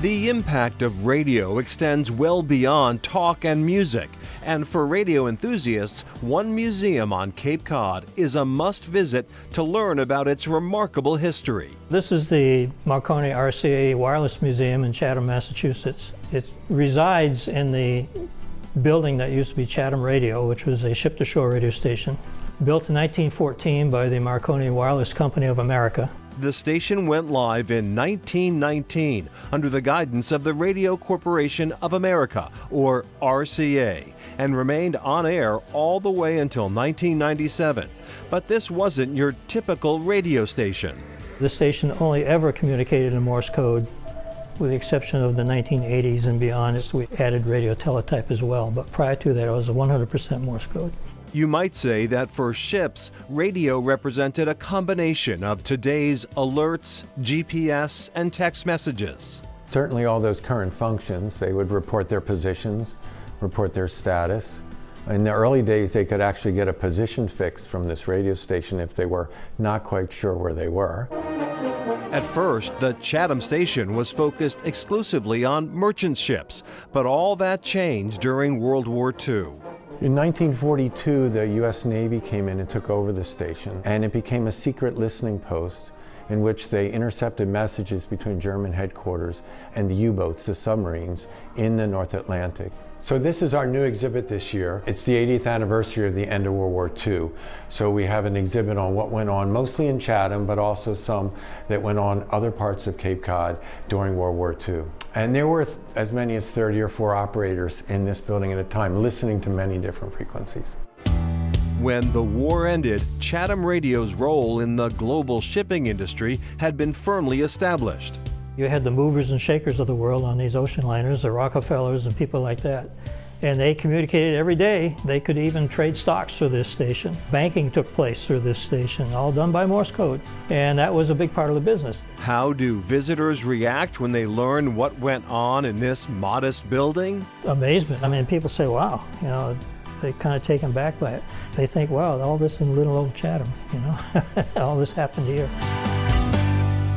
The impact of radio extends well beyond talk and music, and for radio enthusiasts, one museum on Cape Cod is a must-visit to learn about its remarkable history. This is the Marconi-RCA Wireless Museum in Chatham, Massachusetts. It resides in the building that used to be Chatham Radio, which was a ship-to-shore radio station, built in 1914 by the Marconi Wireless Company of America. The station went live in 1919 under the guidance of the Radio Corporation of America, or RCA, and remained on air all the way until 1997. But this wasn't your typical radio station. The station only ever communicated in Morse code, with the exception of the 1980s and beyond. We added radio teletype as well, but prior to that it was 100% Morse code. You might say that for ships, radio represented a combination of today's alerts, GPS, and text messages. Certainly all those current functions, they would report their positions, report their status. In the early days, they could actually get a position fix from this radio station if they were not quite sure where they were. At first, the Chatham station was focused exclusively on merchant ships, but all that changed during World War II. In 1942, the U.S. Navy came in and took over the station, and it became a secret listening post in which they intercepted messages between German headquarters and the U-boats, the submarines, in the North Atlantic. So this is our new exhibit this year. It's the 80th anniversary of the end of World War II. So we have an exhibit on what went on mostly in Chatham, but also some that went on other parts of Cape Cod during World War II. And there were as many as 30 or 4 operators in this building at a time, listening to many different frequencies. When the war ended, Chatham Radio's role in the global shipping industry had been firmly established. You had the movers and shakers of the world on these ocean liners, the Rockefellers and people like that. And they communicated every day. They could even trade stocks through this station. Banking took place through this station, all done by Morse code. And that was a big part of the business. How do visitors react when they learn what went on in this modest building? Amazement. I mean, people say, wow, you know, they're kind of taken back by it. They think, wow, all this in little old Chatham, you know, all this happened here.